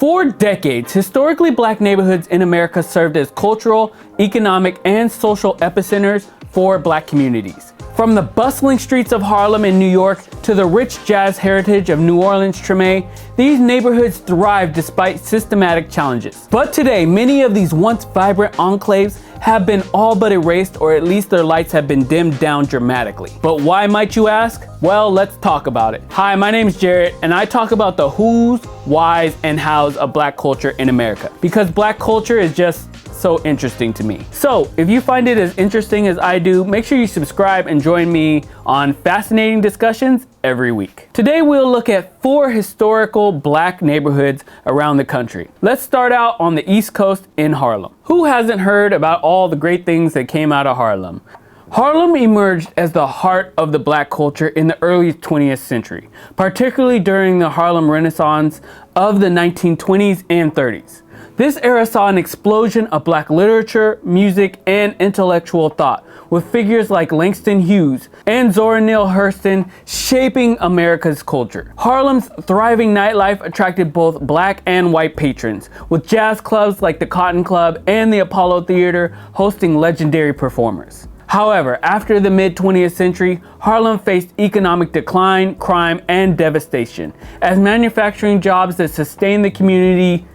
For decades, historically black neighborhoods in America served as cultural, economic, and social epicenters for black communities. From the bustling streets of Harlem in New York to the rich jazz heritage of New Orleans' Treme, these neighborhoods thrived despite systematic challenges. But today, many of these once vibrant enclaves have been all but erased, or at least their lights have been dimmed down dramatically. But why, might you ask? Well, let's talk about it. Hi, my name's Jarrett, and I talk about the who's, whys, and how's of black culture in America. Because black culture is just so interesting to me. So if you find it as interesting as I do, make sure you subscribe and join me on fascinating discussions every week. Today we'll look at 4 historical black neighborhoods around the country. Let's start out on the East Coast in Harlem. Who hasn't heard about all the great things that came out of Harlem? Harlem emerged as the heart of the black culture in the early 20th century, particularly during the Harlem Renaissance of the 1920s and 30s. This era saw an explosion of black literature, music, and intellectual thought, with figures like Langston Hughes and Zora Neale Hurston shaping America's culture. Harlem's thriving nightlife attracted both black and white patrons, with jazz clubs like the Cotton Club and the Apollo Theater hosting legendary performers. However, after the mid-20th century, Harlem faced economic decline, crime, and devastation, as manufacturing jobs that sustained the community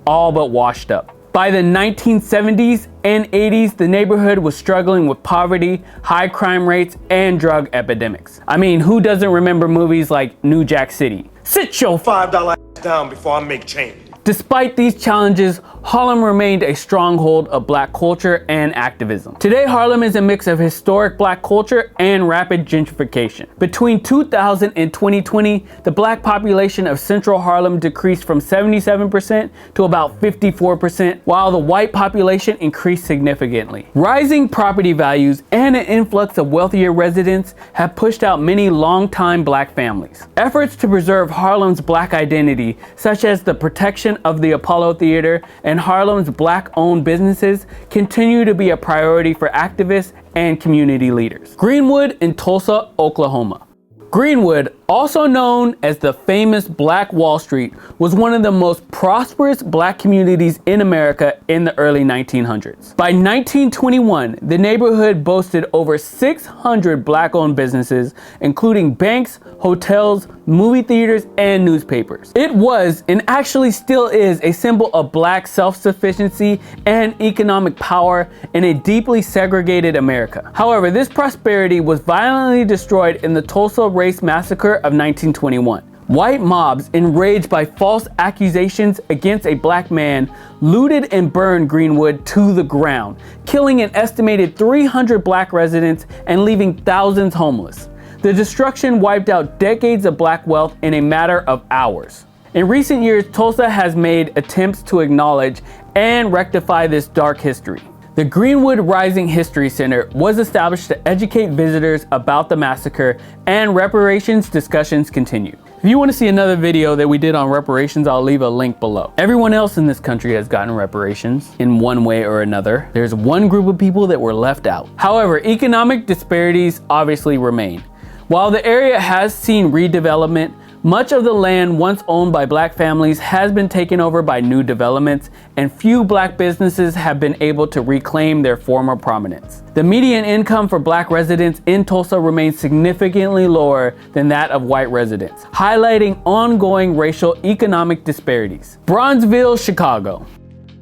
all but washed up. By the 1970s and 80s, the neighborhood was struggling with poverty, high crime rates, and drug epidemics. I mean, who doesn't remember movies like New Jack City? Sit your $5 down before I make change. Despite these challenges, Harlem remained a stronghold of black culture and activism. Today, Harlem is a mix of historic black culture and rapid gentrification. Between 2000 and 2020, the black population of central Harlem decreased from 77% to about 54%, while the white population increased significantly. Rising property values and an influx of wealthier residents have pushed out many longtime black families. Efforts to preserve Harlem's black identity, such as the protection of the Apollo Theater and Harlem's black-owned businesses, continue to be a priority for activists and community leaders. Greenwood in Tulsa, Oklahoma. Greenwood, also known as the famous Black Wall Street, was one of the most prosperous black communities in America in the early 1900s. By 1921, the neighborhood boasted over 600 black-owned businesses, including banks, hotels, movie theaters, and newspapers. It was, and actually still is, a symbol of black self-sufficiency and economic power in a deeply segregated America. However, this prosperity was violently destroyed in the Tulsa Race Massacre of 1921. White mobs, enraged by false accusations against a black man, looted and burned Greenwood to the ground, killing an estimated 300 black residents and leaving thousands homeless. The destruction wiped out decades of black wealth in a matter of hours. In recent years, Tulsa has made attempts to acknowledge and rectify this dark history. The Greenwood Rising History Center was established to educate visitors about the massacre, and reparations discussions continue. If you want to see another video that we did on reparations, I'll leave a link below. Everyone else in this country has gotten reparations in one way or another. There's one group of people that were left out. However, economic disparities obviously remain. While the area has seen redevelopment, much of the land once owned by black families has been taken over by new developments, and few black businesses have been able to reclaim their former prominence. The median income for black residents in Tulsa remains significantly lower than that of white residents, highlighting ongoing racial economic disparities. Brownsville, Chicago.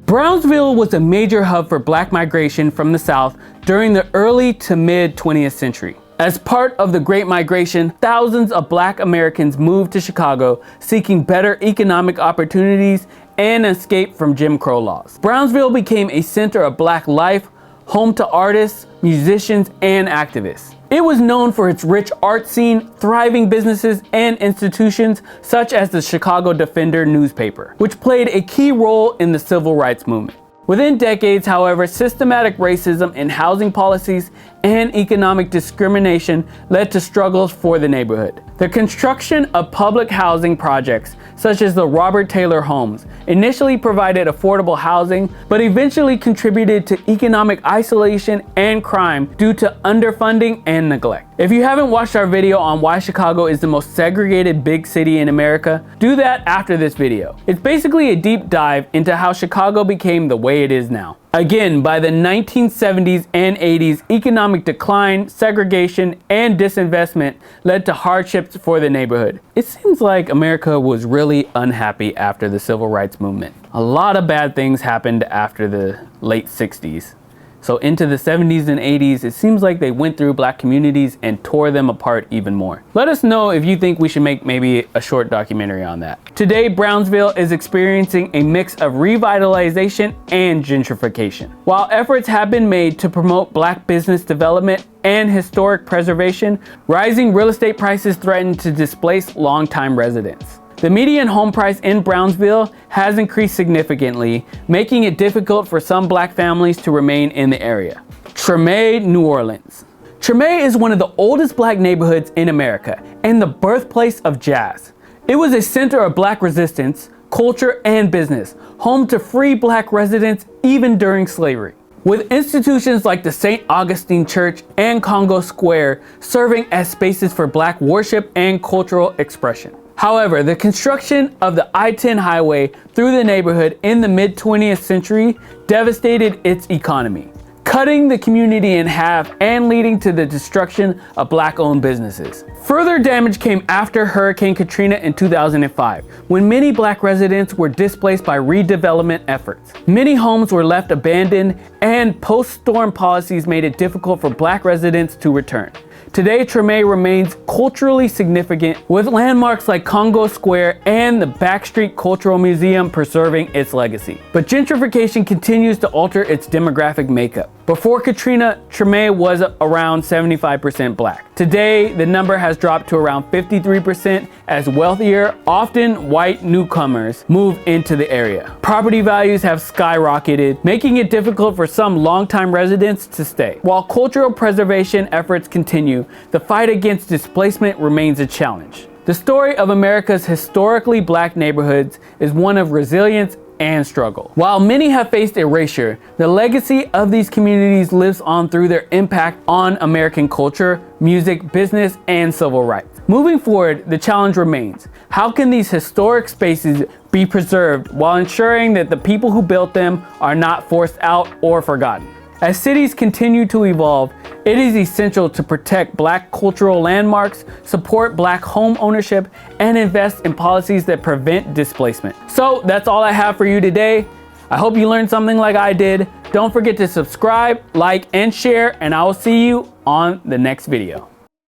Brownsville was a major hub for black migration from the South during the early to mid 20th century. As part of the Great Migration, thousands of black Americans moved to Chicago seeking better economic opportunities and escape from Jim Crow laws. Brownsville became a center of black life, home to artists, musicians, and activists. It was known for its rich art scene, thriving businesses, and institutions such as the Chicago Defender newspaper, which played a key role in the civil rights movement. Within decades, however, systematic racism in housing policies and economic discrimination led to struggles for the neighborhood. The construction of public housing projects such as the Robert Taylor homes, initially provided affordable housing, but eventually contributed to economic isolation and crime due to underfunding and neglect. If you haven't watched our video on why Chicago is the most segregated big city in America, do that after this video. It's basically a deep dive into how Chicago became the way it is now. Again, by the 1970s and 80s, economic decline, segregation, and disinvestment led to hardships for the neighborhood. It seems like America was really unhappy after the civil rights movement. A lot of bad things happened after the late 60s. So into the 70s and 80s, it seems like they went through black communities and tore them apart even more. Let us know if you think we should make maybe a short documentary on that. Today, Brownsville is experiencing a mix of revitalization and gentrification. While efforts have been made to promote black business development and historic preservation, rising real estate prices threaten to displace longtime residents. The median home price in Brownsville has increased significantly, making it difficult for some black families to remain in the area. Treme, New Orleans. Treme is one of the oldest black neighborhoods in America and the birthplace of jazz. It was a center of black resistance, culture, and business, home to free black residents even during slavery. With institutions like the St. Augustine Church and Congo Square serving as spaces for black worship and cultural expression. However, the construction of the I-10 highway through the neighborhood in the mid-20th century devastated its economy, cutting the community in half and leading to the destruction of black-owned businesses. Further damage came after Hurricane Katrina in 2005, when many black residents were displaced by redevelopment efforts. Many homes were left abandoned, and post-storm policies made it difficult for black residents to return. Today, Treme remains culturally significant, with landmarks like Congo Square and the Backstreet Cultural Museum preserving its legacy. But gentrification continues to alter its demographic makeup. Before Katrina, Treme was around 75% black. Today, the number has dropped to around 53% as wealthier, often white newcomers move into the area. Property values have skyrocketed, making it difficult for some longtime residents to stay. While cultural preservation efforts continue, the fight against displacement remains a challenge. The story of America's historically black neighborhoods is one of resilience and struggle. While many have faced erasure, the legacy of these communities lives on through their impact on American culture, music, business, and civil rights. Moving forward, the challenge remains. How can these historic spaces be preserved while ensuring that the people who built them are not forced out or forgotten? As cities continue to evolve, it is essential to protect black cultural landmarks, support black home ownership, and invest in policies that prevent displacement. So that's all I have for you today. I hope you learned something like I did. Don't forget to subscribe, like, and share, and I will see you on the next video.